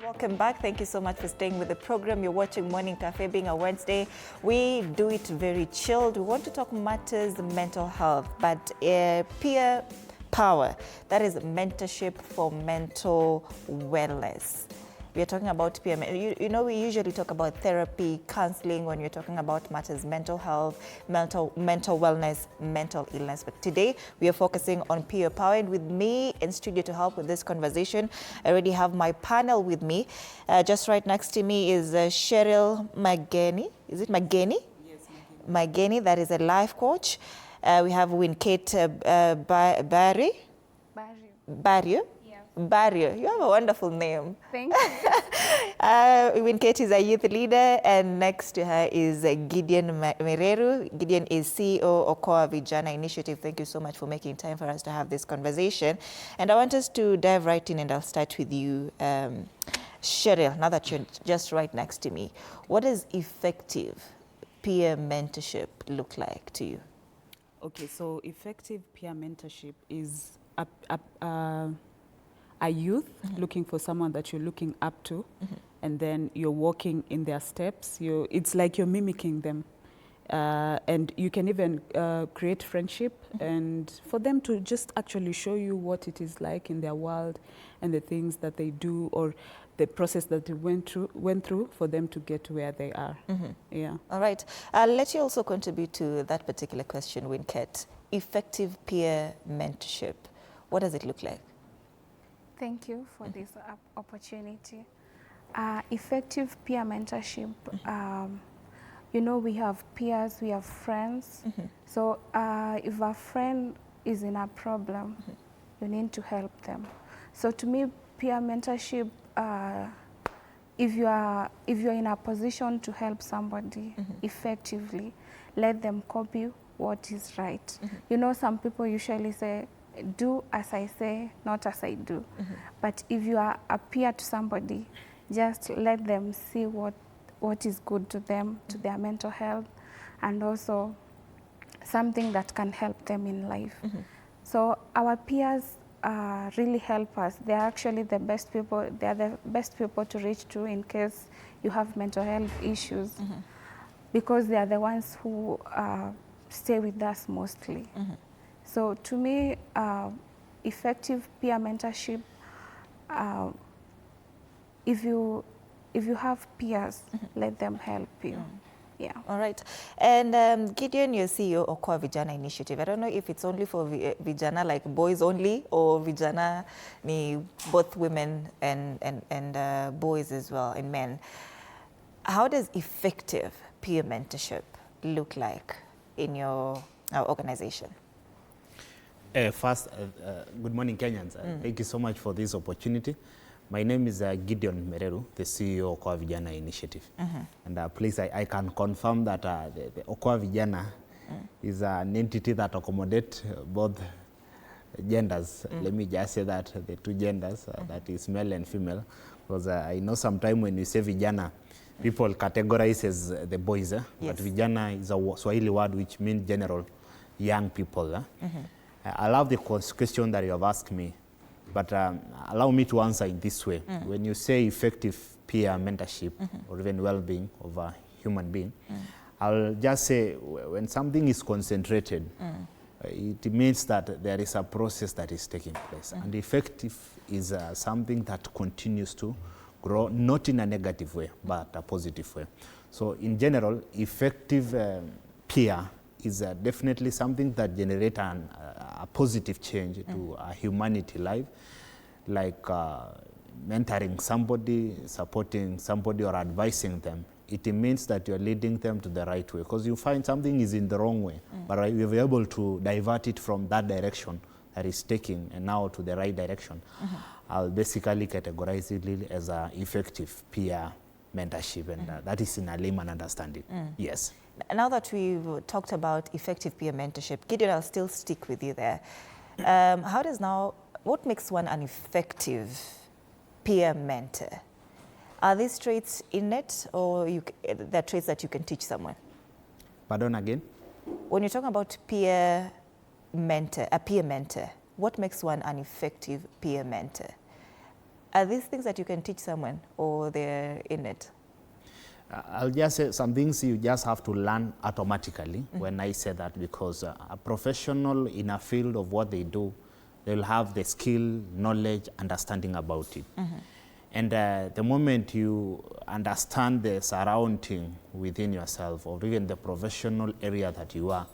Welcome back. Thank you so much for staying with the program. You're watching Morning Cafe. Being a Wednesday, we do it very chilled. We want to talk matters mental health, but peer power, that is mentorship for mental wellness. We are talking about peer, you know, we usually talk about therapy, counseling when we're talking about matters mental health, mental wellness, mental illness. But today we are focusing on peer power. And with me in studio to help with this conversation, I already have my panel with me. Just right next to me is Cheryl Mageni. Is it Mageni? Yes, Mageni, that is a life coach. We have Winkate Barrio. Barrio, you have a wonderful name. Thank you. Winkate is a youth leader, and next to her is Gideon Mereru. Gideon is CEO of Okoa Vijana Initiative. Thank you so much for making time for us to have this conversation. And I want us to dive right in, and I'll start with you, Cheryl, now that you're just right next to me. What does effective peer mentorship look like to you? Okay, so effective peer mentorship is a youth looking for someone that you're looking up to, and then you're walking in their steps. It's like you're mimicking them. And you can even create friendship and for them to just actually show you what it is like in their world and the things that they do or the process that they went through for them to get to where they are. Yeah. All right. I'll let you also contribute to that particular question, Winkate. Effective peer mentorship, what does it look like? Thank you for this opportunity. Effective peer mentorship, you know, we have peers, we have friends. So if a friend is in a problem, you need to help them. So to me, peer mentorship, if you're in a position to help somebody effectively, let them copy what is right. You know, some people usually say, do as I say, not as I do. But if you are a peer to somebody, just let them see what is good to them, to their mental health, and also something that can help them in life. So our peers really help us. They are actually the best people. They are the best people to reach to in case you have mental health issues, because they are the ones who stay with us mostly. So to me, effective peer mentorship, if you have peers, let them help you. Yeah. All right. And Gideon, you're CEO of Okoa Vijana Initiative. I don't know if it's only for Vijana, like boys only, or Vijana, both women and boys as well, and men. How does effective peer mentorship look like in your organization? First, good morning, Kenyans. Thank you so much for this opportunity. My name is Gideon Mereru, the CEO of Okoa Vijana Initiative. And please, I can confirm that the Okoa Vijana is an entity that accommodates both genders. Let me just say that, the two genders, that is male and female. Because I know sometimes when you say Vijana, people categorize as the boys. Yes. But Vijana is a Swahili word which means general young people. I love the question that you have asked me, but allow me to answer in this way. When you say effective peer mentorship or even well-being of a human being, I'll just say when something is concentrated, it means that there is a process that is taking place. And effective is something that continues to grow, not in a negative way, but a positive way. So in general, effective peer is definitely something that generates a positive change to a humanity life, like mentoring somebody, supporting somebody, or advising them. It means that you're leading them to the right way, because you find something is in the wrong way, but you're able to divert it from that direction that is taking and now to the right direction. I'll basically categorize it as an effective peer mentorship, and that is in a layman understanding. Yes. Now that we've talked about effective peer mentorship, Gideon, I'll still stick with you there. What makes one an effective peer mentor? Are these traits innate, or they're traits that you can teach someone? Pardon again? When you're talking about peer mentor, what makes one an effective peer mentor? Are these things that you can teach someone, or they're in it? I'll just say some things you just have to learn automatically when I say that, because a professional in a field of what they do, they'll have the skill, knowledge, understanding about it. And the moment you understand the surrounding within yourself, or even the professional area that you are,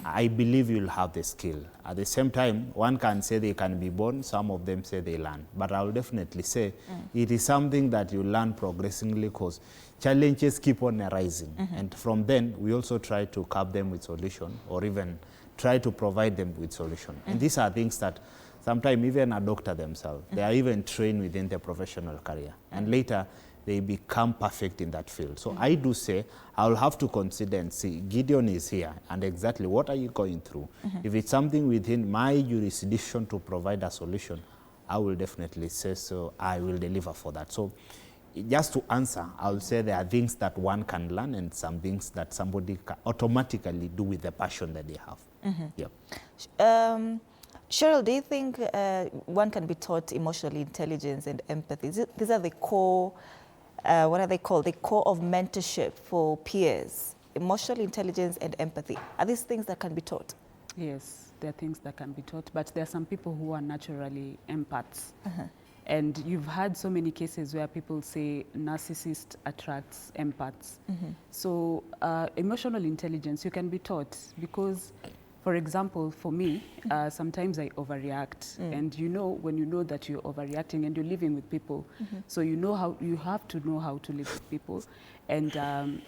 I believe you'll have the skill. At the same time, one can say they can be born, some of them say they learn. But I'll definitely say it is something that you learn progressively, because challenges keep on arising. And from then, we also try to curb them with solution, or even try to provide them with solution. And these are things that sometimes even a doctor themselves, they are even trained within their professional career. And later, they become perfect in that field. So I do say, I'll have to consider and see, Gideon is here, and exactly what are you going through? If it's something within my jurisdiction to provide a solution, I will definitely say so, I will deliver for that. So just to answer, I'll say there are things that one can learn and some things that somebody can automatically do with the passion that they have. Yeah. Cheryl, do you think one can be taught emotional intelligence and empathy? These are the core, what are they called? The core of mentorship for peers. Emotional intelligence and empathy. Are these things that can be taught? Yes, there are things that can be taught, but there are some people who are naturally empaths. And you've had so many cases where people say narcissist attracts empaths. So emotional intelligence, you can be taught, because for example, for me, sometimes I overreact, and you know when you know that you're overreacting and you're living with people, so you know how you have to know how to live with people, and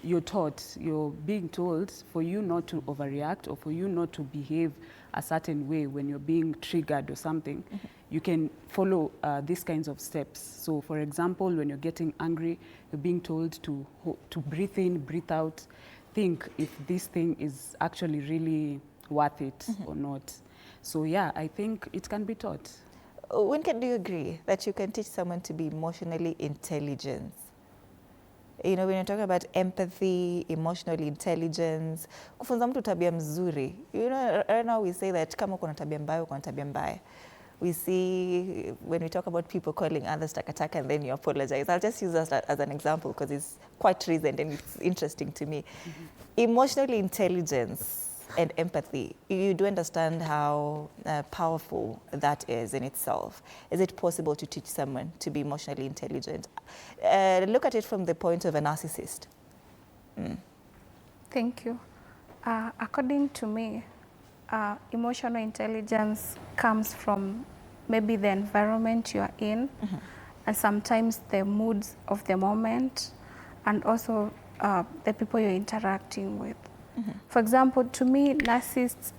you're being told for you not to overreact or for you not to behave a certain way when you're being triggered or something. You can follow these kinds of steps. So, for example, when you're getting angry, you're being told to breathe in, breathe out, think if this thing is actually really worth it or not. So yeah, I think it can be taught. When do you agree that you can teach someone to be emotionally intelligent? You know, when you're talking about empathy, emotional intelligence, kufunza mtu tabia mzuri. You know, right now we say that kama uko na tabia mbaya, uko na tabia mbaya. We see when we talk about people calling others takataka and then you apologize. I'll just use that as an example because it's quite recent and it's interesting to me. Emotional intelligence and empathy, you do understand how powerful that is in itself. Is it possible to teach someone to be emotionally intelligent? Look at it from the point of a narcissist. Thank you. According to me, emotional intelligence comes from maybe the environment you are in, and sometimes the moods of the moment, and also the people you're interacting with. For example, to me, narcissists,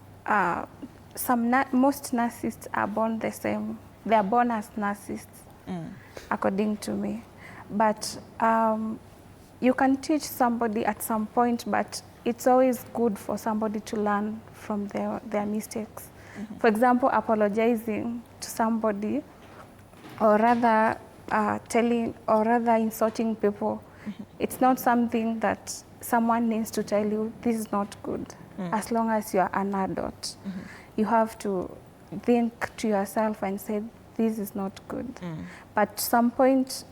most narcissists are born the same. They are born as narcissists, according to me. But you can teach somebody at some point, but it's always good for somebody to learn from their mistakes. For example, apologizing to somebody, or rather insulting people. It's not something that someone needs to tell you, this is not good. As long as you are an adult, you have to think to yourself and say, this is not good. But at some point,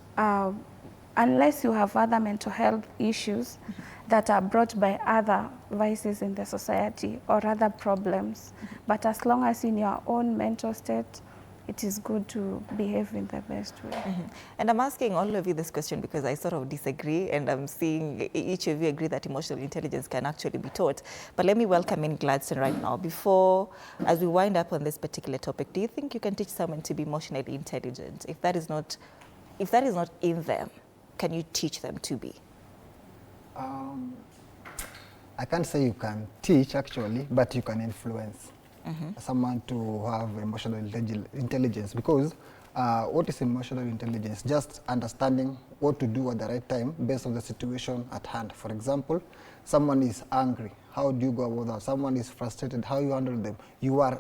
unless you have other mental health issues that are brought by other vices in the society or other problems, but as long as in your own mental state, it is good to behave in the best way. And I'm asking all of you this question because I sort of disagree, and I'm seeing each of you agree that emotional intelligence can actually be taught. But let me welcome in Gladstone right now. Before, as we wind up on this particular topic, do you think you can teach someone to be emotionally intelligent? If that is not in them, can you teach them to be? I can't say you can teach actually, but you can influence someone to have emotional intelligence, because what is emotional intelligence? Just understanding what to do at the right time based on the situation at hand. For example, someone is angry, how do you go about that? Someone is frustrated, how you handle them? You are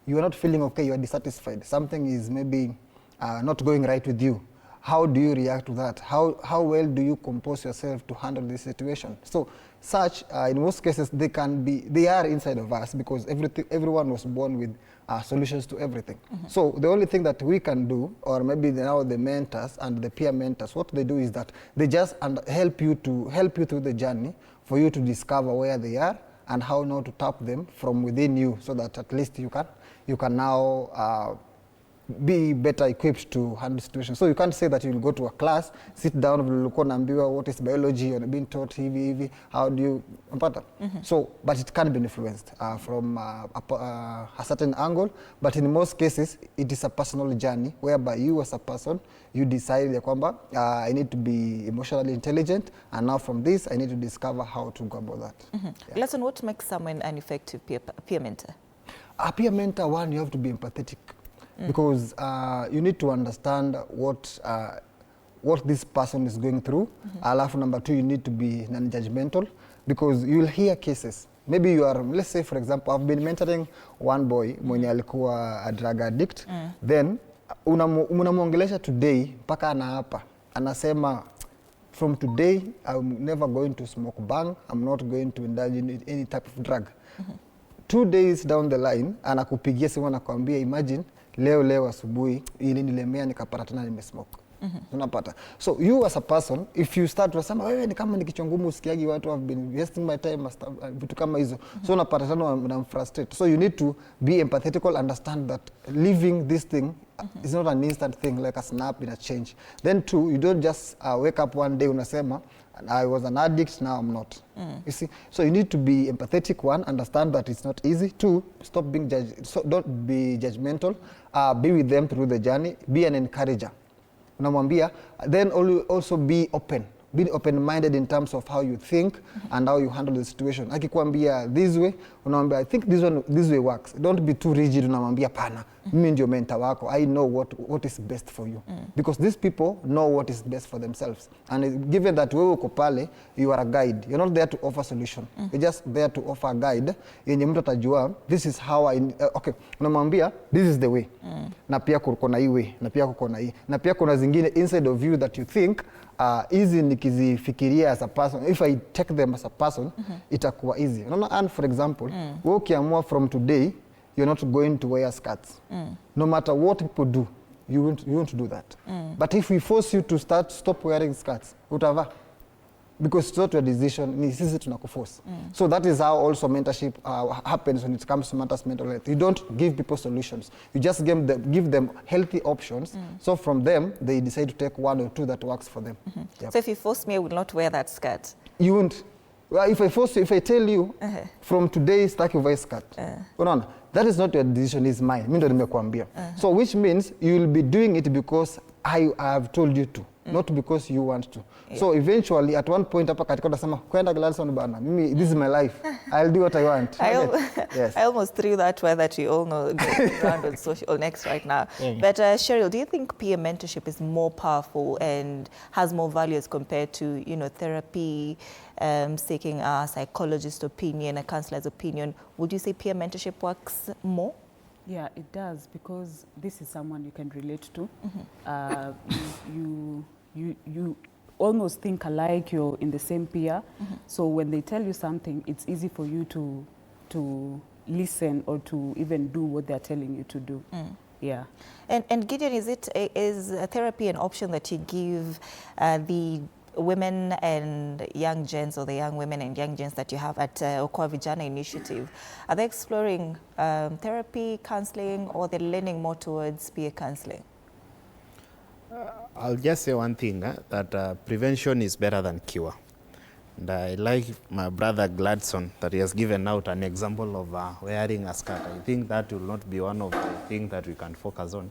not feeling okay, you are dissatisfied. Something is maybe not going right with you. how do you react to that? How well do you compose yourself to handle this situation? So such, in most cases, they are inside of us, because everyone was born with solutions to everything. So the only thing that we can do, or maybe now the mentors and the peer mentors, what they do is that they just help you through the journey, for you to discover where they are and how now to tap them from within you, so that at least you can now be better equipped to handle situations. So you can't say that you'll go to a class, sit down, what is biology, you're being taught hivi, how do you, so, but it can be influenced from a certain angle, but in most cases, it is a personal journey, whereby you as a person, you decide I need to be emotionally intelligent, and now from this, I need to discover how to go about that. Yeah. Lesson, what makes someone an effective peer mentor? A peer mentor, one, you have to be empathetic. Because you need to understand what this person is going through. Alafu number two, you need to be non-judgmental, because you will hear cases. Maybe you are, let's say for example, I've been mentoring one boy mwenye alikuwa a drug addict. Then unamuongelesha today mpaka anaapa, anasema from today I'm never going to smoke bang, I'm not going to indulge in any type of drug. 2 days down the line anakupigia simu anakuambia, imagine leo asubuhi ili nilemea nikapata tena nimesmoke. Unapata. So you as a person, if you start to say wewe ni kama nikichongumu usikiagi watu have been wasting my time, vitu kama hizo. So unapata tena una frustrate. So you need to be empathetic, understand that living this thing is not an instant thing like a snap in a change. Then two, you don't just wake up one day unasema I was an addict, now I'm not. You see, so you need to be empathetic, one, understand that it's not easy. Two, stop being don't be judgmental. Be with them through the journey. Be an encourager. Unamwambia, then also be open. Be open-minded in terms of how you think and how you handle the situation. Akikuambia this way, unamwambia, I think this way works. Don't be too rigid. Unamwambia, pana, mimi ndio mentor wako. I know what is best for you. Because these people know what is best for themselves. And given that wewe uko pale, you are a guide. You're not there to offer solution. You're just there to offer a guide. Yenye mtu atajua, this is how okay, unamwambia, this is the way. Na pia kuna hii way, na pia kuna hii. Na pia kuna zingine inside of you that you think, easy nikizifikiria as a person, if I take them as a person, itakuwa easy. And for example, wewe ukiamua from today, you're not going to wear skirts. No matter what people do, you won't do that. But if we force you to stop wearing skirts, utavaa. Because it's not your decision, ni sisi tunakuforce. So that is how also mentorship happens when it comes to matters mental health. You don't give people solutions. You just give them healthy options. So from them, they decide to take one or two that works for them. Yep. So if you force me, I will not wear that skirt. You won't. Well, if I force you, if I tell you, from today, start your voice skirt. No, that is not your decision, it's mine. Mimi ndo nimekuambia. So which means you will be doing it because I have told you to. Not because you want to. Yeah. So eventually, at one point, hapa katika utasema kwenda Gladstone bana. Mimi, this is my life. I'll do what I want. Yes. I almost threw that word that you all know around on social next right now. But Cheryl, do you think peer mentorship is more powerful and has more value as compared to, therapy, seeking a psychologist's opinion, a counselor's opinion? Would you say peer mentorship works more? Yeah, it does, because this is someone you can relate to. You almost think alike, you're in the same peer. So when they tell you something, it's easy for you to listen or to even do what they're telling you to do. Yeah. And Gideon, is therapy an option that you give the women and young gents, or the young women and young gents that you have at Okoa Vijana Initiative? Are they exploring therapy, counseling, or they're leaning more towards peer counseling? I'll just say one thing, that prevention is better than cure. And I like my brother Gladstone that he has given out an example of wearing a skirt. I think that will not be one of the things that we can focus on,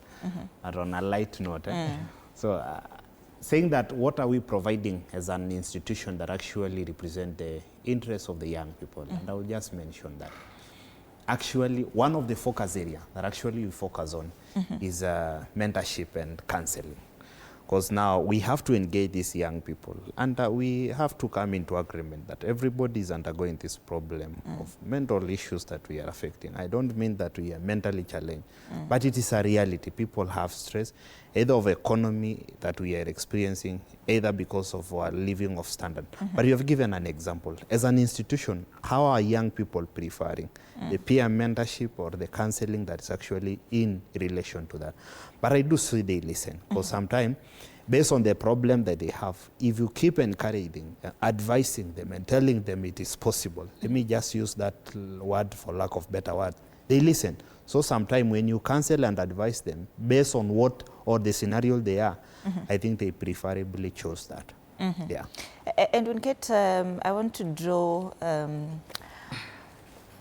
and on a light note. So saying that, what are we providing as an institution that actually represent the interests of the young people? And I will just mention that. Actually, one of the focus area that actually we focus on is mentorship and counseling. because now we have to engage these young people, and we have to come into agreement that everybody is undergoing this problem of mental issues that we are affecting. I don't mean that we are mentally challenged, but it is a reality. People have stress, either of economy that we are experiencing, either because of our living of standard. But you have given an example. As an institution, how are young people preferring the peer mentorship or the counseling that is actually in relation to that? But I do see they listen, because sometimes, based on the problem that they have, if you keep encouraging, advising them and telling them it is possible, let me just use that word for lack of better word, they listen. So sometimes when you counsel and advise them based on what or the scenario they are, I think they preferably chose that. Yeah. And when Kate, I want to draw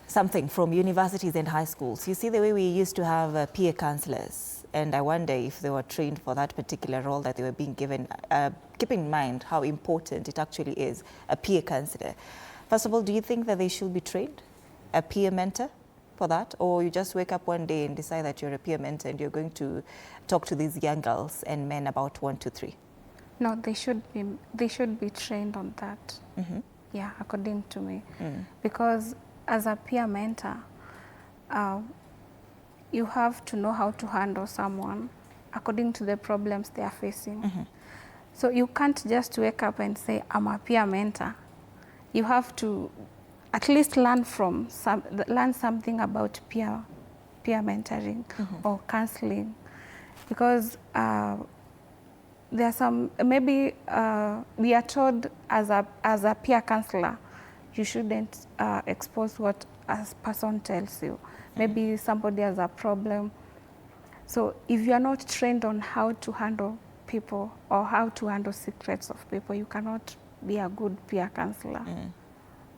something from universities and high schools. You see the way we used to have peer counselors, and I wonder if they were trained for that particular role that they were being given, keeping in mind how important it actually is, a peer counselor. First of all, do you think that they should be trained, a peer mentor, for that? Or you just wake up one day and decide that you're a peer mentor and you're going to talk to these young girls and men about 1, 2, 3? No, they should be trained on that. Yeah, according to me. Because as a peer mentor, you have to know how to handle someone according to the problems they are facing. So you can't just wake up and say, I'm a peer mentor. You have to at least learn something about peer mentoring or counseling, because there are some, maybe we are told as a peer counselor, you shouldn't expose what a person tells you. Maybe somebody has a problem. So if you are not trained on how to handle people or how to handle secrets of people, you cannot be a good peer counselor.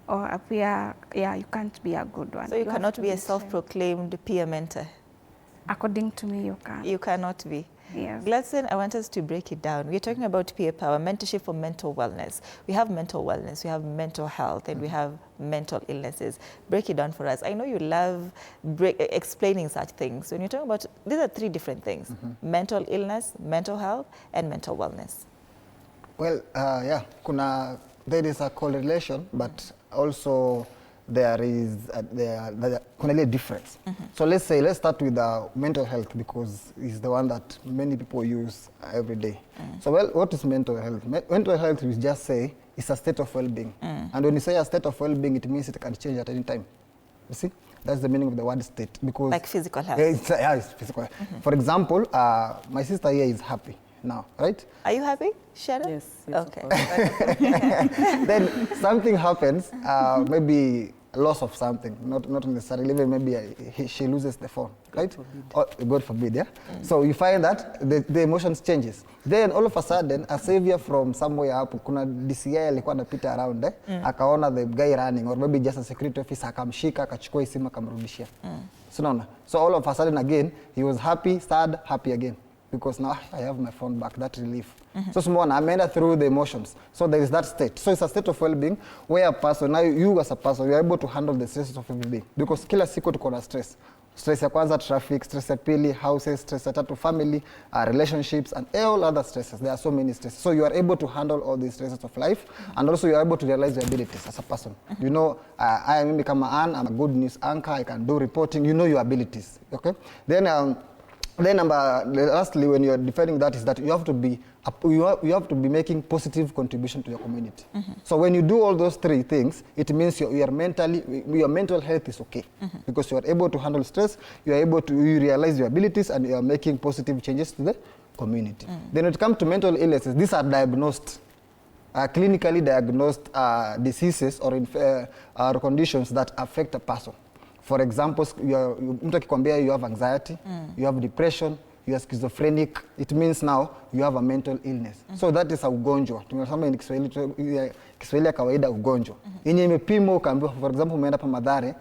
Or a peer, you can't be a good one. So you cannot be a self-proclaimed peer mentor? According to me, you can. You cannot be. Yes. Gladstone, I want us to break it down. We're talking about peer power, mentorship for mental wellness. We have mental wellness, we have mental health, and we have mental illnesses. Break it down for us. I know you love explaining such things. When you're talking about, these are 3 different things: mental illness, mental health, and mental wellness. Well, yeah, there is a correlation, but also there is a difference. So let's start with mental health, because it's the one that many people use every day. So, well, what is mental health? Mental health, we just say, is a state of well-being. And when you say a state of well-being, it means it can change at any time. You see? That's the meaning of the word state. Because like physical health? Yeah, it's physical. For example, my sister here is happy now, right? Are you happy, Sharon? Yes. Okay. Then something happens, maybe loss of something, not necessarily, maybe she loses the phone, right? God forbid, yeah? So you find that the emotions changes. Then all of a sudden, a savior from somewhere hapo, kuna DCI alikuwa anapita around, akaona the guy running, or maybe just a security officer, akamshika, akachukua simu, akamrudishia. So all of a sudden again, he was happy, sad, happy again. Because now I have my phone back, that relief. So Simona, I made it through the emotions. So there is that state. So it's a state of well-being where a person, now you as a person, you are able to handle the stresses of every day. Because kila siku tuko na stress. Stress ya kwanza, traffic, stress ya pili, houses, stress ya tatu, family, relationships, and all other stresses. There are so many stresses. So you are able to handle all these stresses of life, and also you are able to realize your abilities as a person. You know, I am I'm a good news anchor, I can do reporting, you know your abilities, okay? Then lastly, when you are defining that, is that you have to be making positive contribution to your community. So when you do all those 3 things, it means your mental health is okay, because you are able to handle stress, you realize your abilities, and you are making positive changes to the community. Then when it comes to mental illnesses, these are diagnosed, clinically diagnosed diseases or conditions that affect a person. For example, mtu akikwambia you have anxiety, you have depression, you are schizophrenic, it means now you have a mental illness. So that is a ugonjwa. Tumesema Kiswahili ya kawaida ugonjwa. Yenye imepimwa ukaambiwa, for example, umeenda pa Mathare,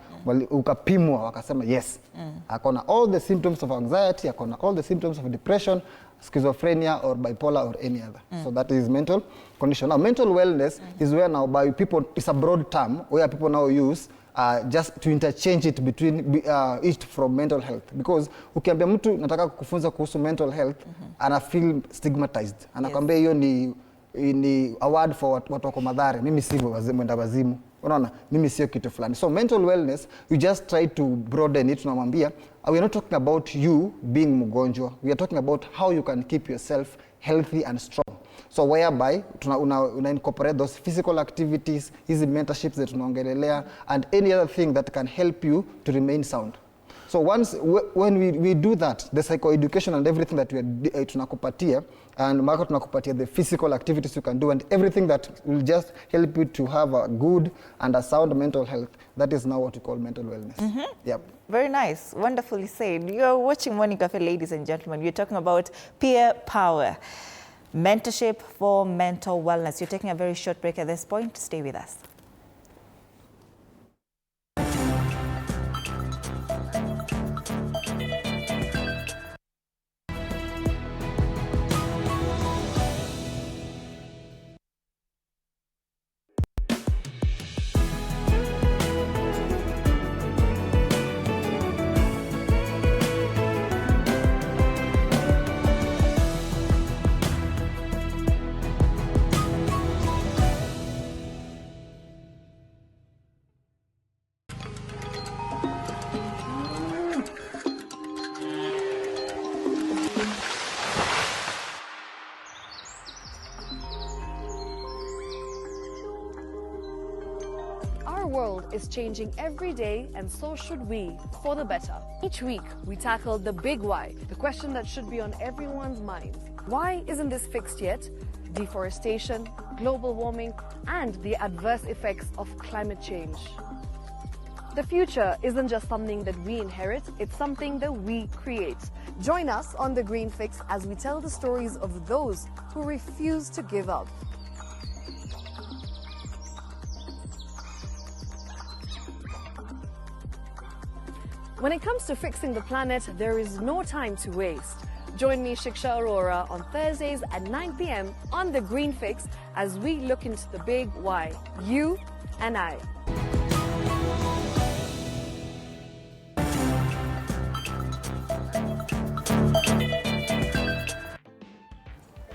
ukapimwa wakasema yes. Akona all the symptoms of anxiety, akona all the symptoms of depression, schizophrenia or bipolar or any other. So that is mental condition. Now mental wellness is where now by people, it's a broad term where people now use just to interchange it between it from mental health, because ukiambia mtu nataka kukufunza kuhusu mental health ana feel stigmatized, anakwambia hiyo ni award for watu wako madhare, mimi sivyo mwenda wazimu, unaona, mimi sio kitu fulani. So mental wellness, we just try to broaden it. Tunamwambia we are not talking about you being mgonjwa, we are talking about how you can keep yourself healthy and strong. So whereby una incorporate those physical activities, hizi mentorships that tunaongelelea, and any other thing that can help you to remain sound. So when we do that, the psychoeducation and everything that we are tunakupatia, and Marco tunakupatia the physical activities you can do, and everything that will just help you to have a good and a sound mental health, that is now what we call mental wellness. Yep. Very nice, wonderfully said. You're watching Morning Cafe, ladies and gentlemen. We're talking about peer power, mentorship for mental wellness. You're taking a very short break at this point. Stay with us. Our world is changing every day, and so should we, for the better. Each week, we tackle the big why, the question that should be on everyone's mind. Why isn't this fixed yet? Deforestation, global warming, and the adverse effects of climate change. The future isn't just something that we inherit, it's something that we create. Join us on The Green Fix as we tell the stories of those who refuse to give up. When it comes to fixing the planet, there is no time to waste. Join me, Shiksha Arora, on Thursdays at 9 p.m. on The Green Fix as we look into the big why, you and I.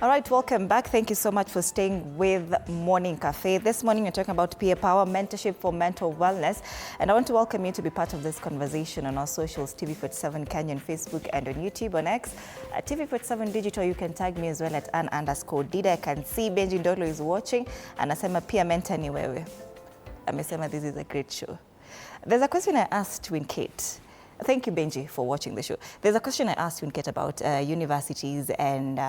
All right, welcome back. Thank you so much for staying with Morning Cafe. This morning, we're talking about peer power, mentorship for mental wellness. And I want to welcome you to be part of this conversation on our socials, TV47 Kenya on Facebook and on YouTube, on X. At TV47 Digital, you can tag me as well at @_Dida. I can see Benji Ndolo is watching. Anasema pia mentor ni wewe. Amesema this is a great show. There's a question I asked Twin Kate. Thank you, Benji, for watching the show. There's a question I asked Kate about universities and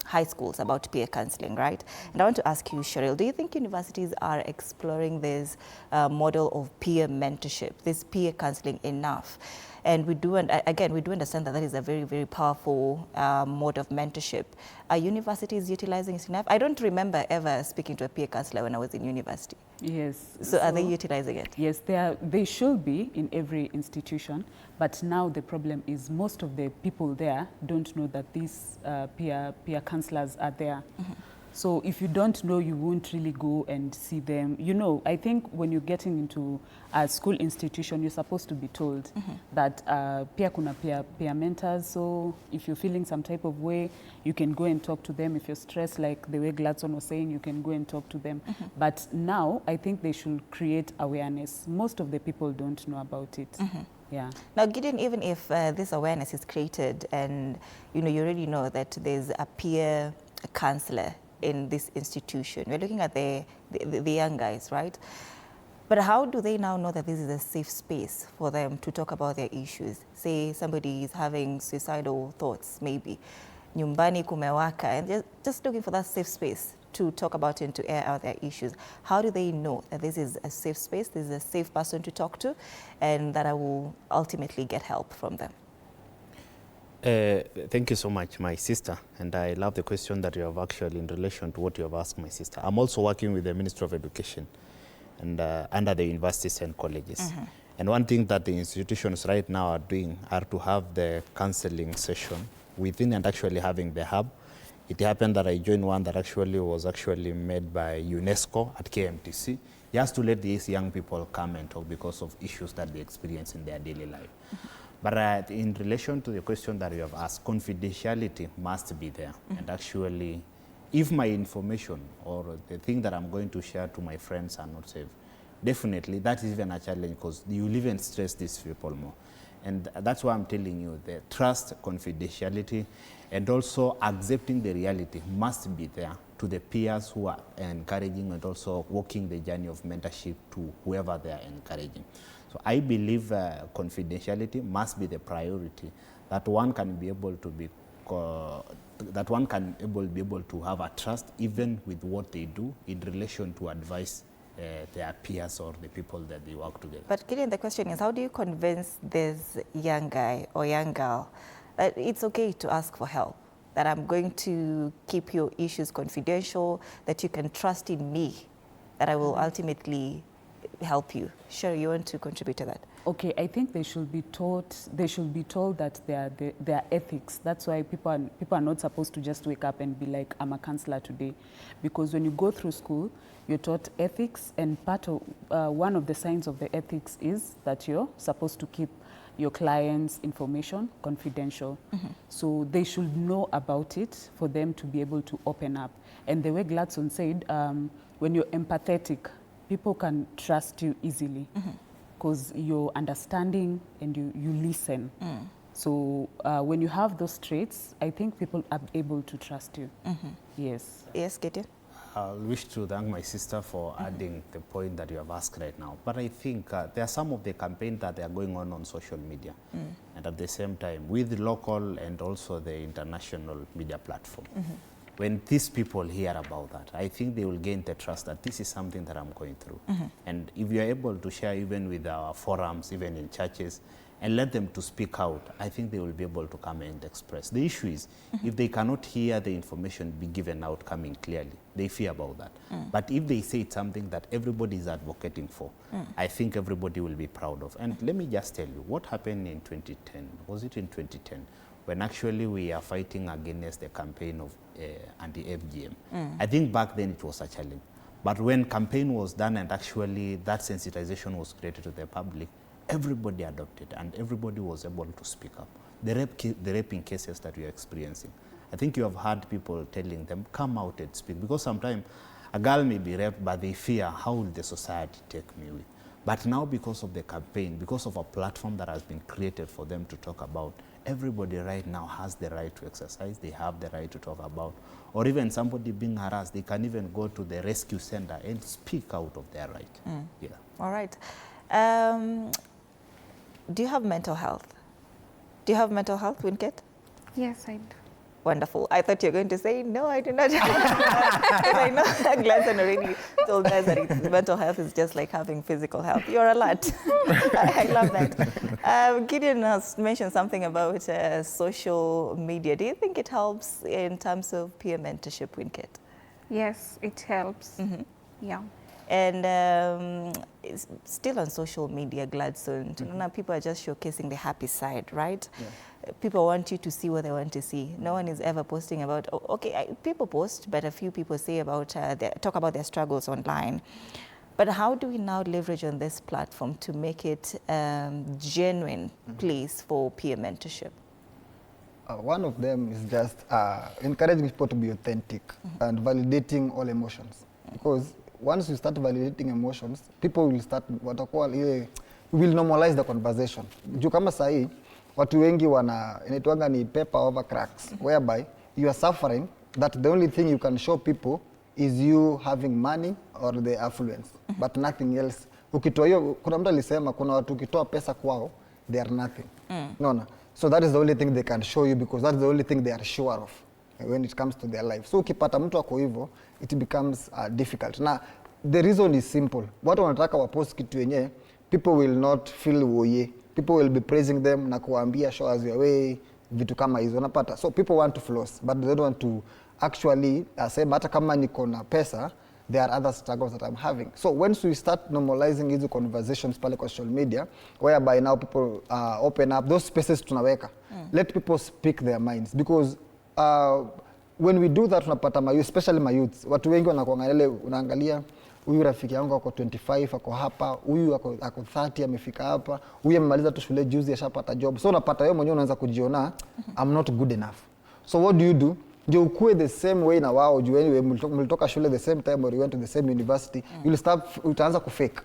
high schools about peer counseling, right? And I want to ask you, Cheryl, do you think universities are exploring this model of peer mentorship, this peer counseling enough? And we do, again, we do understand that that is a very, very powerful mode of mentorship. Are universities utilizing it enough? I don't remember ever speaking to a peer counselor when I was in university. Yes. So are they utilizing it? Yes, they should be in every institution. But now the problem is most of the people there don't know that these peer counselors are there. So if you don't know, you won't really go and see them. You know, I think when you're getting into a school institution, you're supposed to be told that peer mentors. So if you're feeling some type of way, you can go and talk to them. If you're stressed, like the way Gladson was saying, you can go and talk to them. But now I think they should create awareness. Most of the people don't know about it. Yeah. Now, Gideon, even if this awareness is created and you already know that there's a peer counselor in this institution, we're looking at the young guys, right? But how do they now know that this is a safe space for them to talk about their issues? Say somebody is having suicidal thoughts, maybe nyumbani kumewaka, and just looking for that safe space to talk about and to air out their issues. How do they know that this is a safe space, this is a safe person to talk to, and that I will ultimately get help from them? Thank you so much, my sister. And I love the question that you have actually in relation to what you have asked my sister. I'm also working with the Ministry of Education and under the universities and colleges. And one thing that the institutions right now are doing are to have the counseling session within and actually having the hub It happened that I joined one that was actually made by UNESCO at KMTC, just to let these young people come and talk because of issues that they experience in their daily life. But in relation to the question that you have asked, confidentiality must be there. And actually, if my information or the thing that I'm going to share to my friends are not safe, definitely that is even a challenge, because you live and stress these people more. And that's why I'm telling you, the trust, confidentiality, and also accepting the reality must be there to the peers who are encouraging and also walking the journey of mentorship to whoever they are encouraging. So I believe confidentiality must be the priority, that one can be able to be be able to have a trust even with what they do in relation to advice their peers or the people that they work together. But Gideon, the question is, how do you convince this young guy or young girl that it's okay to ask for help, that I'm going to keep your issues confidential, that you can trust in me, that I will ultimately help you? Sure, you want to contribute to that? Okay, I think they should be taught. They should be told that there are ethics. That's why people are not supposed to just wake up and be like, I'm a counselor today, because when you go through school, you're taught ethics, and part of one of the signs of the ethics is that you're supposed to keep your client's information confidential. So they should know about it for them to be able to open up. And the way Gladstone said, when you're empathetic, people can trust you easily. Because you're understanding and you listen. So when you have those traits, I think people are able to trust you. Yes. Yes, Gideon? I wish to thank my sister for adding the point that you have asked right now. But I think there are some of the campaigns that are going on social media, and at the same time with local and also the international media platform. When these people hear about that, I think they will gain the trust that this is something that I'm going through. And if you are able to share even with our forums, even in churches, and let them to speak out, I think they will be able to come and express. The issue is, if they cannot hear the information be given out coming clearly, they fear about that. But if they say it's something that everybody is advocating for, I think everybody will be proud of. And let me just tell you, what happened in 2010, was it in 2010, when actually we are fighting against the campaign of anti-FGM. I think back then it was a challenge. But when campaign was done and actually that sensitization was created to the public, everybody adopted and everybody was able to speak up. The raping cases that we are experiencing, I think you have heard people telling them, come out and speak. Because sometimes a girl may be raped, but they fear, how will the society take me with? But now because of the campaign, because of a platform that has been created for them to talk about, everybody right now has the right to exercise, they have the right to talk about, or even somebody being harassed, they can even go to the rescue center and speak out of their right. Yeah. All right. Do you have mental health? Do you have mental health, Winket? Yes, I do. Wonderful. I thought you were going to say, no, I do not. Because I know Gladstone already told us that mental health is just like having physical health. You're alert. I love that. Gideon has mentioned something about social media. Do you think it helps in terms of peer mentorship, Winket? Yes, it helps. Yeah. And it's still on social media, Gladstone, now people are just showcasing the happy side, right? Yeah. People want you to see what they want to see. No one is ever posting about, people post, but a few people say about, talk about their struggles online. But how do we now leverage on this platform to make it genuine place for peer mentorship? One of them is just encouraging people to be authentic and validating all emotions. Because once you start validating emotions, people will start will normalize the conversation. Juu kama sahi, watu wengi inaitwanga ni paper over cracks, whereby you are suffering, that the only thing you can show people is you having money or the affluence, but nothing else. Ukitoa hiyo, kuna mtu alisema kuna watu ukitoa pesa kwao, they are nothing. No. So that is the only thing they can show you, because that's the only thing they are sure of when it comes to their life. So ukipata mtu ako hivyo, it becomes difficult. Now, the reason is simple. Watu wanataka wapost kitu yenye, people will not feel woye. People will be praising them na kuambia show us your way, vitu kama hizo napata. So people want to floss, but they don't want to actually say, hata kama niko na pesa, there are other struggles that I'm having. So once we start normalizing these conversations pale kwa social media, whereby now people open up those spaces tunaweka, let people speak their minds, because when we do that tunapata mayouth, especially mayouth, watu wengi wanakuangalia, unaangalia huyu rafiki yangu ako 25 ako hapa, huyu ako 30 amefika hapa, huyu amemaliza tu shule juzi ashapata job. So unapata wewe mwenyewe unaanza kujiona I'm not good enough. So what do? Ndio ukue the same way na wao, juu anyway mlitoka shule the same time or you went to the same university, you'll start, utaanza kufake.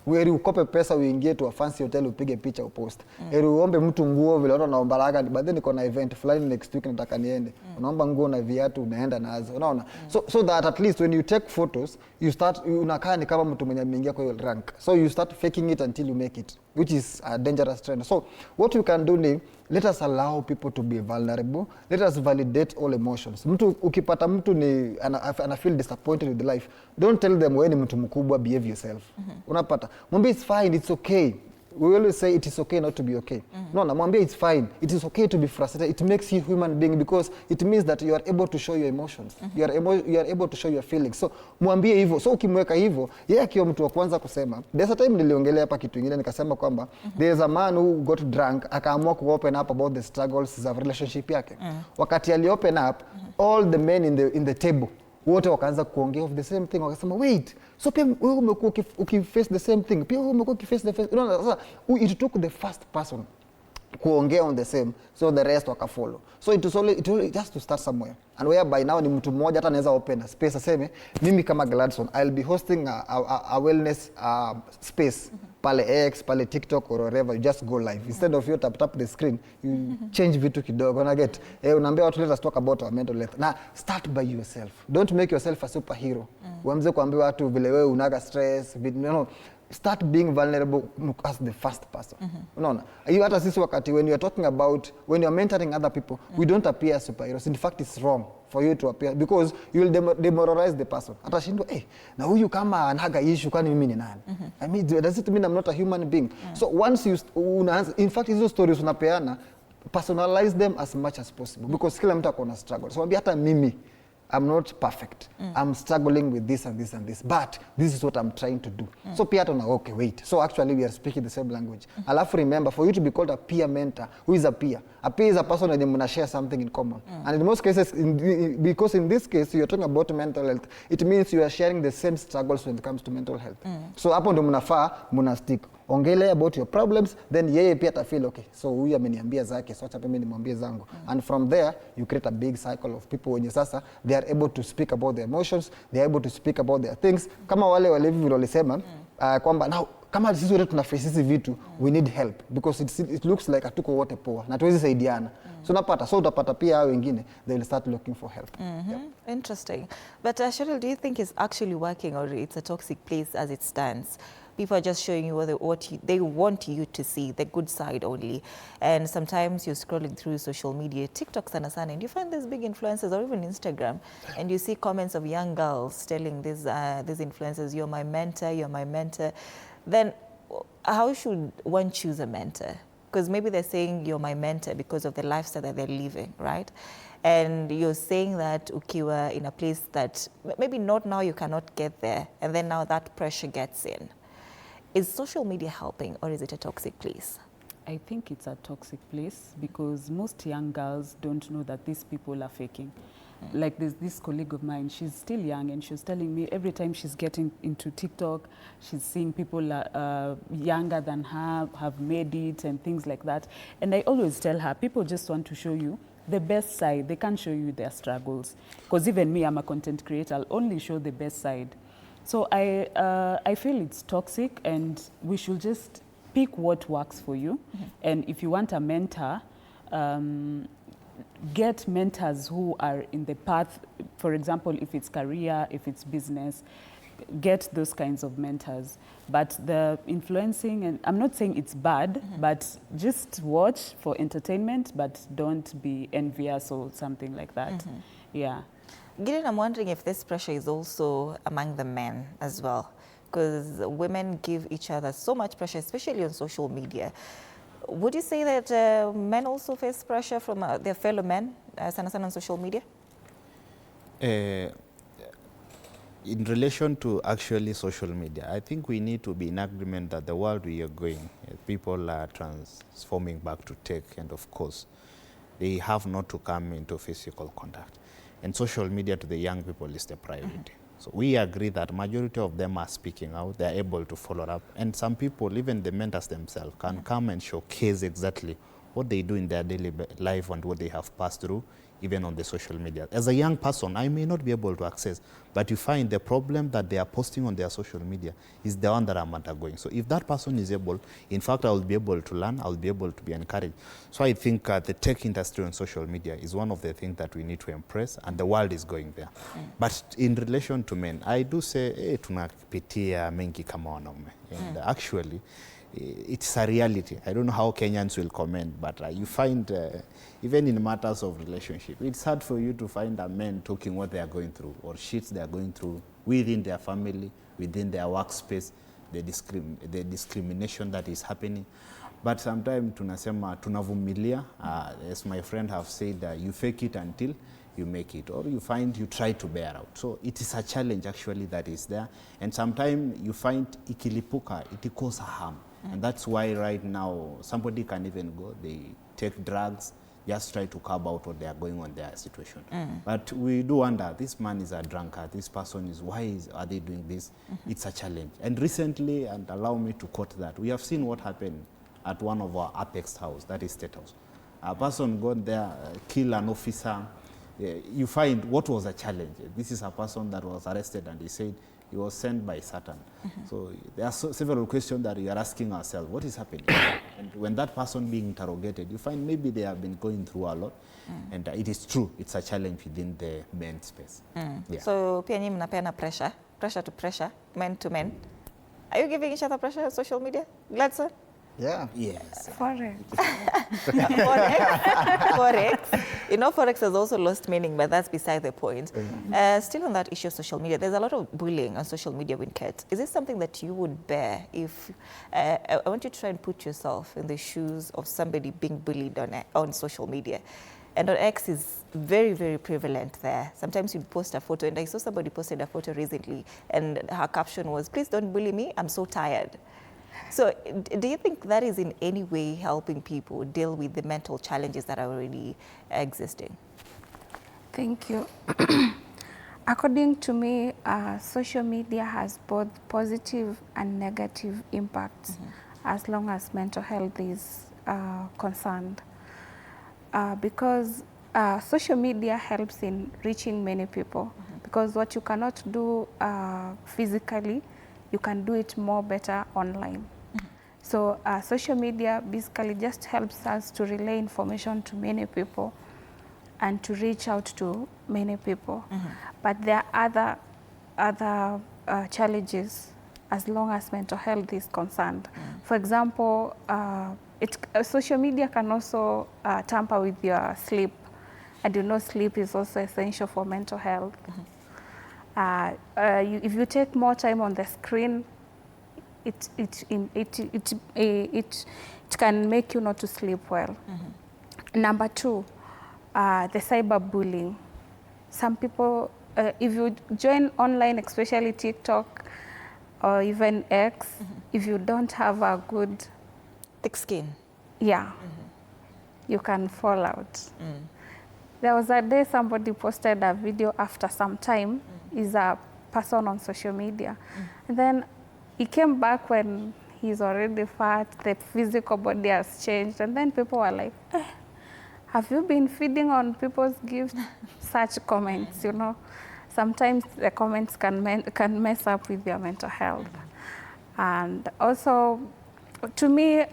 Weri ukope pesa uingie tu a fancy hotel upige picha upost. Eri uombe mtu nguo vile watu wanaomba but then niko na event fulani next week nataka niende. Unaomba nguo na viatu unaenda nazo. Unaona? So that at least when you take photos, you start unakaa ni kama mtu mwenye ameingia kwa hiyo rank. So you start faking it until you make it, which is a dangerous trend. So what you can do ni let us allow people to be vulnerable. Let us validate all emotions. Mtu ukipata mtu ni ana feel disappointed with life, don't tell them wewe ni mtu mkubwa, behave yourself. Unapata mwambie it's fine, it's okay. We always say it is okay not to be okay. No, mwambie it's fine, it is okay to be frustrated. It makes you human being because it means that you are able to show your emotions. You are able to show your feelings. So mwambie hivyo. So ukimweka hivyo, yeye akiwa mtu wa kwanza kusema. There's a time niliongelea hapa kitu kingine nikasema kwamba there's a man who got drunk akaamua ku open up about the struggles of relationship yake. Wakati ali open up, all the men in the table wote wakaanza kuongea of the same thing, wakasema wait, so pia wewe umekuwa ukiface the same thing, pia wewe umekuwa ukiface the face. Sasa it took the first person kuongea on the same, so the rest wakafollow. So it just to start somewhere, and whereby now ni mtu mmoja hata anaweza open a space aseme mimi kama Gladson I'll be hosting a wellness space pale X, pale TikTok or wherever, you just go live. Instead of you tap the screen, you change vitu kidogo. Una get, unaambia watu let us talk about our mental health. Now, start by yourself. Don't make yourself a superhero. Uanze kuambia watu vile wewe unaga stress, start being vulnerable as the first person. Unaona? Hiyo hata sisi wakati when you are talking about, when you are mentoring other people, we don't appear as superheroes. In fact, it's wrong for you to appear because you will demoralize the person. Hata shindwa, na huyu kama anaga issue kwani mimi ni nani? I mean, does it mean I'm not a human being? So once you in fact hizo stories unapeana, personalize them as much as possible because kila mtu akona struggle. So mwambie hata mimi I'm not perfect. I'm struggling with this and this and this, but this is what I'm trying to do. So peer okay, wait. So actually we are speaking the same language. Alafu remember, for you to be called a peer mentor, who is a peer? A peer is a person that you share something in common. And in most cases, because in this case you're talking about mental health, it means you are sharing the same struggles when it comes to mental health. So hapo ndo muna stick. Ongele about your problems, then yeye pia feel okay. So huyu ameniambia zake, so acha mimi nimwambie zangu. And from there, you create a big cycle of people wenye sasa they are able to speak about their emotions, they are able to speak about their things. Kama wale walevi walisema kwamba now kama sisi wote tunaface hizi vitu, we need help because it looks like atuko wote poa na tuwezi saidiana. So utapata pia hao wengine they will start looking for help. Interesting. But Cheryl, do you think it's actually working or it's a toxic place as it stands? People are just showing you what they want you to see, the good side only. And sometimes you're scrolling through social media, TikTok sana, and you find these big influencers or even Instagram, and you see comments of young girls telling these influencers, you're my mentor, you're my mentor. Then how should one choose a mentor? Because maybe they're saying you're my mentor because of the lifestyle that they're living, right? And you're saying that ukiwa in a place that maybe not now you cannot get there, and then now that pressure gets in. Is social media helping or is it a toxic place? I think it's a toxic place because most young girls don't know that these people are faking. Like there's this colleague of mine, she's still young and she's telling me every time she's getting into TikTok, she's seeing people younger than her, have made it and things like that. And I always tell her, people just want to show you the best side. They can't show you their struggles. Because even me, I'm a content creator, I'll only show the best side. So I feel it's toxic and we should just pick what works for you. And if you want a mentor, get mentors who are in the path. For example, if it's career, if it's business, get those kinds of mentors. But the influencing, and I'm not saying it's bad, but just watch for entertainment, but don't be envious or something like that. Yeah. Gideon, I'm wondering if this pressure is also among the men as well, because women give each other so much pressure, especially on social media. Would you say that men also face pressure from their fellow men, on social media? In relation to actually social media, I think we need to be in agreement that the world we are going, people are transforming back to tech, and of course, they have not to come into physical contact. And social media to the young people is the priority. So we agree that majority of them are speaking out, they're able to follow up. And some people, even the mentors themselves, can come and showcase exactly what they do in their daily life and what they have passed through, even on the social media. As a young person, I may not be able to access, but you find the problem that they are posting on their social media is the one that I'm undergoing. So if that person is able, in fact, I will be able to learn, I will be able to be encouraged. So I think the tech industry on social media is one of the things that we need to embrace, and the world is going there. But in relation to men, I do say, tunapitia mengi kama wanaume. And actually, it's a reality. I don't know how Kenyans will comment, but you find, even in matters of relationship, it's hard for you to find a man talking what they are going through or shit they are going through within their family, within their workspace, the discrimination that is happening. But sometimes tunasema tunavumilia, as my friend have said, you fake it until you make it, or you find you try to bear out. So it is a challenge actually that is there, and sometimes you find ikilipuka, it causes harm. And that's why right now somebody can even go, they take drugs, just try to curb out what they are going on their situation. But we do wonder, this man is a drunkard, this person is, are they doing this? It's a challenge. And recently, and allow me to quote that, we have seen what happened at one of our apex house, that is State House. A person gone there, kill an officer. You find what was a challenge. This is a person that was arrested, and he said he was sent by Satan. So there are several questions that we are asking ourselves, what is happening? And when that person being interrogated, you find maybe they have been going through a lot. And it is true, it's a challenge within the men's space. Yeah. So pia nyinyi mnapeana pressure to pressure, men to men. Are you giving each other pressure on social media, Gladson? Yeah. Yes. Forex. Forex. You know, Forex has also lost meaning, but that's beside the point. Still on that issue of social media, there's a lot of bullying on social media with kids. Is this something that you would bear if, I want you to try and put yourself in the shoes of somebody being bullied on social media. And on X is very, very prevalent there. Sometimes you post a photo, and I saw somebody posted a photo recently, and her caption was, "Please don't bully me, I'm so tired." So do you think that is in any way helping people deal with the mental challenges that are already existing? Thank you. According to me, social media has both positive and negative impacts as long as mental health is concerned. Because social media helps in reaching many people, because what you cannot do physically, you can do it more better online. So social media basically just helps us to relay information to many people and to reach out to many people. But there are other challenges as long as mental health is concerned. For example, social media can also tamper with your sleep. And you know, sleep is also essential for mental health. If you take more time on the screen, it can make you not to sleep well. Number two, the cyberbullying. Some people, if you join online, especially TikTok or even X, if you don't have a good Thick skin. Yeah, you can fall out. There was a day somebody posted a video after some time, is a person on social media. And then he came back when he's already fat, the physical body has changed. And then people were like, have you been feeding on people's gifts? Such comments, you know. Sometimes the comments can mess up with your mental health. And also, to me,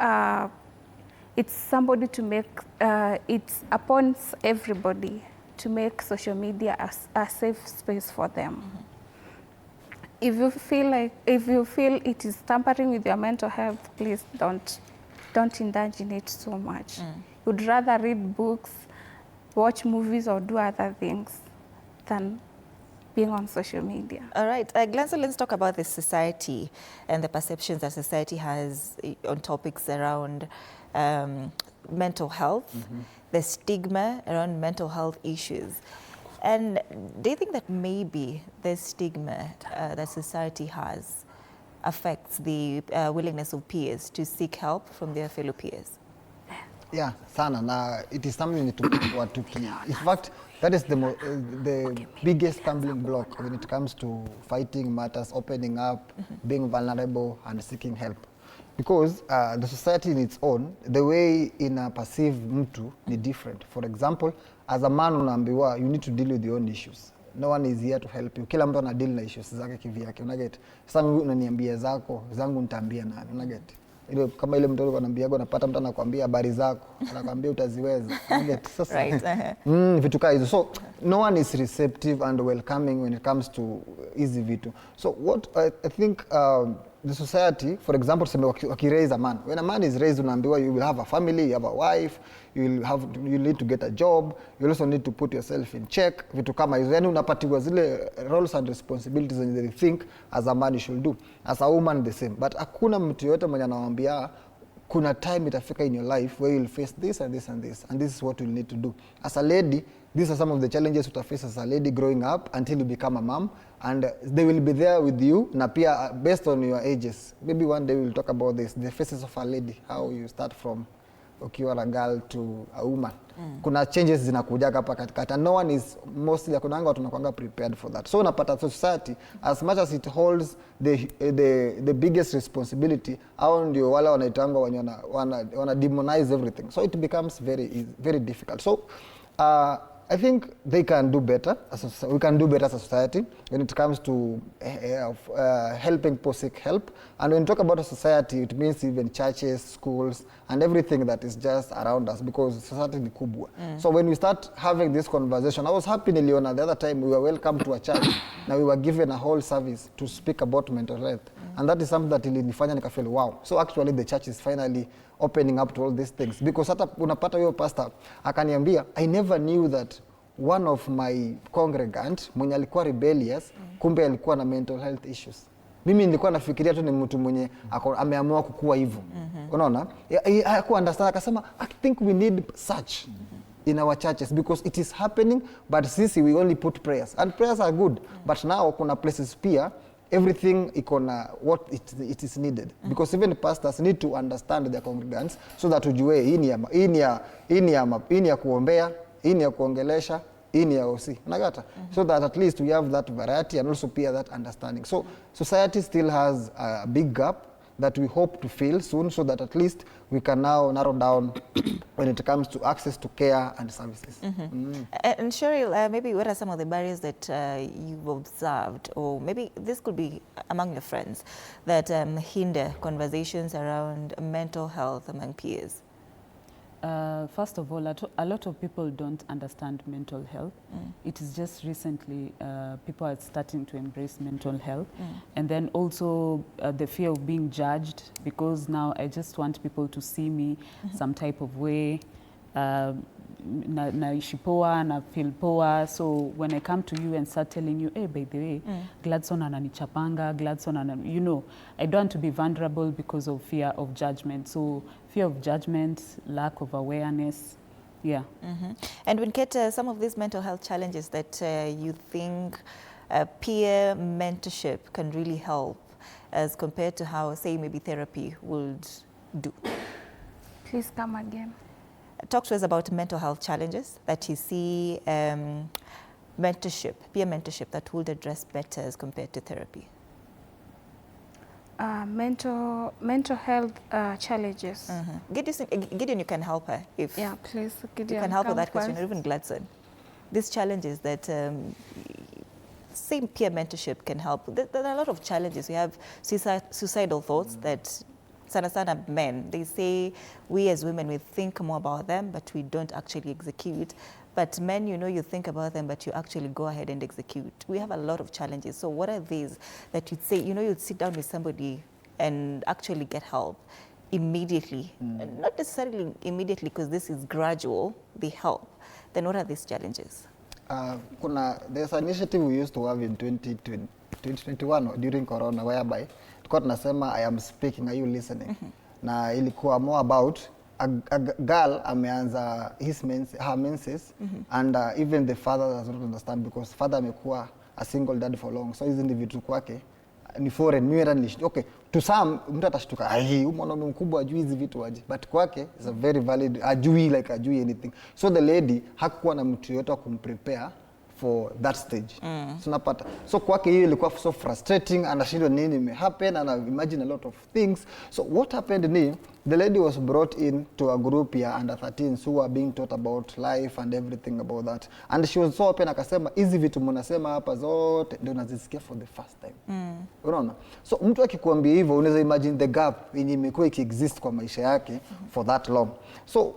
it's somebody to make, it's upon everybody to make social media a safe space for them. If you feel it is tampering with your mental health, please don't indulge in it so much. You'd rather read books, watch movies, or do other things than being on social media. All right, Glanzo, let's talk about the society and the perceptions that society has on topics around mental health, the stigma around mental health issues. And do you think that maybe the stigma that society has affects the willingness of peers to seek help from their fellow peers? Yeah, sana na it is something to in fact that is the biggest stumbling block when it comes to fighting matters, opening up, being vulnerable and seeking help. Because the society in its own, the way ina perceive mtu ni different. For example, as a man unaambiwa you need to deal with your own issues. No one is here to help you. Kila mtu ana deal na issues zake kivyake, unaget. Sasa mimi unaniambia zako, zangu nitaambia nani, unaget. Ile kama ile mtu anakuambia unapata mtu anakuambia habari zako, anakuambia utaziweza. Unaget. Sasa Right. vitu kama hizo. So no one is receptive and welcoming when it comes to hizi vitu. So what I think the society, for example, raise a man. When a man is raised, unaambiwa you will have a family, you have a wife, you need to get a job, you also need to put yourself in check, vitu kama hizo. Yani unapatiwa zile roles and responsibilities that they think as a man you should do. As a woman the same. But hakuna mtu yote mwenye anawaambia kuna time itafika in your life where you'll face this and this and this, and this is what you'll need to do. As a lady, these are some of the challenges you face as a lady growing up until you become a mom, and they will be there with you, na pia based on your ages. Maybe one day we'll talk about this, the phases of a lady, how you start from ukiwa a girl to a woman. Kuna changes zinakuja hapa katikati, and no one is mostly kunanga watu wanakuanga prepared for that. So unapata society, as much as it holds the biggest responsibility, au ndio wala wanaitanga wana demonize everything. So it becomes very difficult. So I think they can do better. We can do better as a society when it comes to helping people seek help. And when we talk about a society, it means even churches, schools, and everything that is just around us, because society ni kubwa. So when we start having this conversation, I was happy niliona the other time we were welcomed to a church. Now we were given a whole service to speak about mental health. And that is something that ilinifanya nikafeel wow. So actually the church is finally opening up to all these things, because hata unapata huyo pastor akaniambia I never knew that one of my congregant mwenye alikuwa rebellious kumbe alikuwa na mental health issues. Mimi nilikuwa nafikiria tu ni mtu mwenye ameamua kukua hivyo. Unaona? Haku understand, akasema I think we need such in our churches because it is happening, but sisi we only put prayers, and prayers are good, but now kuna places pia everything ikona what it is needed, because even pastors need to understand their congregants so that ujue hii ni ya kuombea, hii ni ya kuongelesha, hii ni ya OC, unagata. So that at least we have that variety and also peer that understanding. So society still has a big gap that we hope to fill soon, so that at least we can now narrow down when it comes to access to care and services. And Cheryl, maybe what are some of the barriers that you've observed, or maybe this could be among your friends, that hinder conversations around mental health among peers? First of all, a lot of people don't understand mental health. It is just recently people are starting to embrace mental health. And then also the fear of being judged, because now I just want people to see me some type of way. Naishi poa, na feel poa. So when I come to you and start telling you, hey, by the way, Gladson ananichapanga, Gladson you know, I don't want to be vulnerable because of fear of judgment. So fear of judgment, lack of awareness, yeah. And when Kate, some of these mental health challenges that you think peer mentorship can really help as compared to how, say, maybe therapy would do? Please come again. Talk to us about mental health challenges that you see, mentorship, peer mentorship that would address better as compared to therapy. Mental health challenges. Gideon, you can help her if Yeah, please, Gideon, you can help with that question, first. or even Gladson. These challenges that same peer mentorship can help. There are a lot of challenges. We have suicidal thoughts that sana men, they say we as women, we think more about them, but we don't actually execute. But men, you know, you think about them, but you actually go ahead and execute. We have a lot of challenges. So what are these that you'd say, you know, you'd sit down with somebody and actually get help immediately? And not necessarily immediately, because this is gradual, the help. Then what are these challenges? There's an initiative we used to have in 2021 during Corona, whereby tunasema I am speaking, are you listening? Na ilikuwa more about a girl ameanza her menses, and even the father does not understand, because father amekuwa a single dad for long. So hizi ndi vitu kwake ni foreign, mimi hata nilishtuka. Okay, to some mtu atashtuka, huyu mwanaume mkubwa ajui hizi vitu aje, but kwake is a very valid, ajui anything. So the lady hakuwa na mtu yote wa kumprepare for that stage. So napata. So kwake hiyo ilikuwa so frustrating, anashindwa nini imehappen, and imagine a lot of things. So what happened ni the lady was brought in to a group ya under 13s who were being taught about life and everything about that. And she was so open, akasema hizi vitu mnasema hapa zote ndio nazisikia for the first time. Unaona? So mtu akikuambia hivyo unaweza imagine the gap yenye imekuwa ikiexist kwa maisha yake for that long. So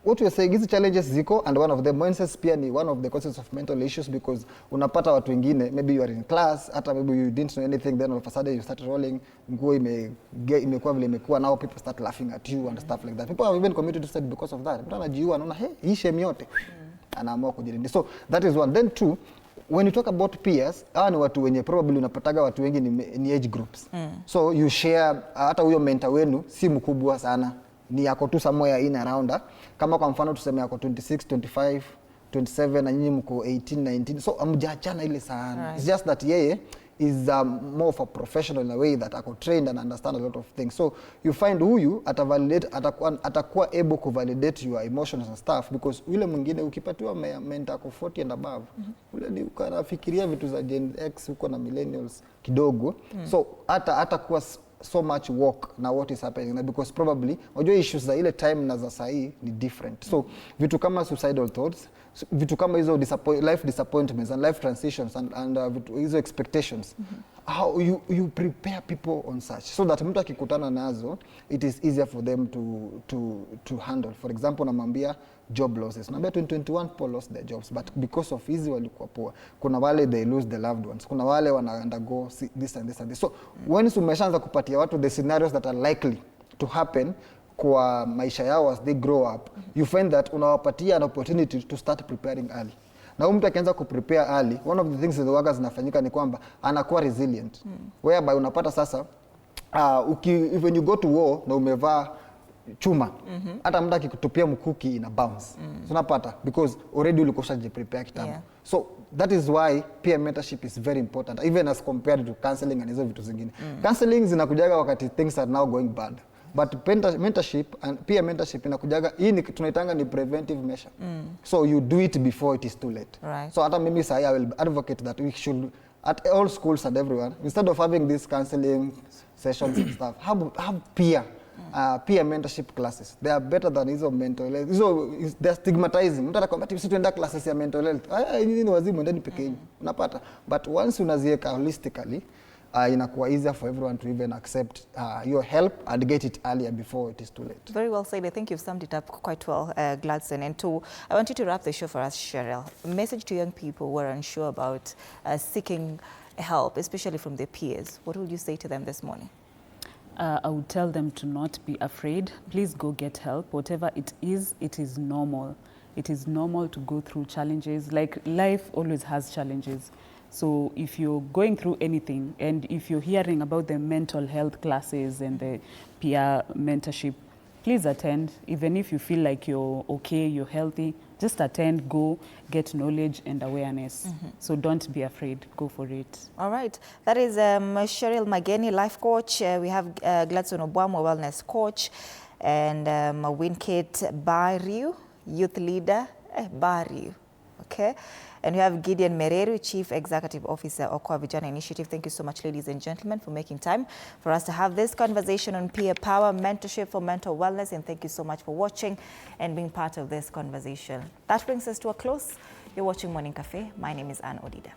what we are saying, hizi challenges ziko, and one of them, mindset pia ni one of the causes of mental issues, because unapata watu wengine, maybe you are in class, hata maybe you didn't know anything, then all of a sudden you start rolling, nguo imekuwa vile imekuwa, now people start laughing at you and stuff like that. People have even committed suicide because of that. Mtu anajiua, anaona hii shame yote, anaamua kujilinda. So that is one. Then two, when you talk about peers, hawa ni watu wenye probably unapataga watu wengi ni age groups. So you share, hata huyo mentor wenu si mkubwa sana, ni yako tu somewhere in around. Kama kwa mfano tuseme yako 26, 25, 27 na nyinyi mko 18, 19. So amjaachana ile sana. Right. It's just that yeye is more of a professional in a way that ako trained and understand a lot of things. So you find huyu atakuwa able to validate your emotions and stuff, because yule mwingine ukipatiwa mentor ako 40 and above, ule ni ukanafikiria vitu za Gen X huko na millennials kidogo. So atakuwa so much work na what is happening, because probably unajua issues za ile time na za sahi ni different. So vitu kama suicidal thoughts, vitu kama hizo life disappointments and life transitions and hizo expectations, how you prepare people on such so that mtu akikutana nazo it is easier for them to handle. For example, namwambia job losses. Naambia 2021 people lost their jobs, but because of hizi walikuwa poor. Kuna wale they lose their loved ones. Kuna wale wana undergo this and this and this. So when umeshaanza kupatia watu the scenarios that are likely to happen kwa maisha yao as they grow up, you find that unawapatia an opportunity to start preparing early. Na mtu akianza kuprepare early, one of the things that the workers zinafanyika ni kwamba anakuwa resilient. Whereby unapata sasa when you go to war na umevaa chuma, hata mtu akikutupia mkuki ina bounce. So unapata because already ulikosha prepare kitambo. So that is why peer mentorship is very important, even as compared to counseling and hizo vitu zingine. Counseling zinakujaga wakati things are now going bad. But mentorship and peer mentorship inakujaga, hii tunaitanga ni preventive measure. So you do it before it is too late. Right. So hata mimi say I will advocate that we should, at all schools and everyone, instead of having these counseling sessions and stuff, have peer mentorship classes. They are better than hizo mental health. So they are stigmatizing. Mtu anakwambia ati tuenda classes ya mental health. Ni wazimu ndani pekee. Unapata. But once unaziweka holistically, inakuwa easier for everyone to even accept your help and get it earlier before it is too late. Very well said. I think you've summed it up quite well, Gladstone. And two, I want you to wrap the show for us, Cheryl. A message to young people who are unsure about seeking help, especially from their peers. What would you say to them this morning? I would tell them to not be afraid. Please go get help. Whatever it is normal. It is normal to go through challenges. Like life always has challenges. So if you're going through anything, and if you're hearing about the mental health classes and the peer mentorship, please attend. Even if you feel like you're okay, you're healthy, just attend, go, get knowledge and awareness. So don't be afraid, go for it. All right, that is Cheryl Mageni, life coach. We have Gladstone Obwamo, wellness coach, and Winkit Bariu, youth leader, Bariu, okay? And we have Gideon Mereru, Chief Executive Officer of Okoa Vijana Initiative. Thank you so much, ladies and gentlemen, for making time for us to have this conversation on peer power, mentorship for mental wellness. And thank you so much for watching and being part of this conversation. That brings us to a close. You're watching Morning Cafe. My name is Anne Odida.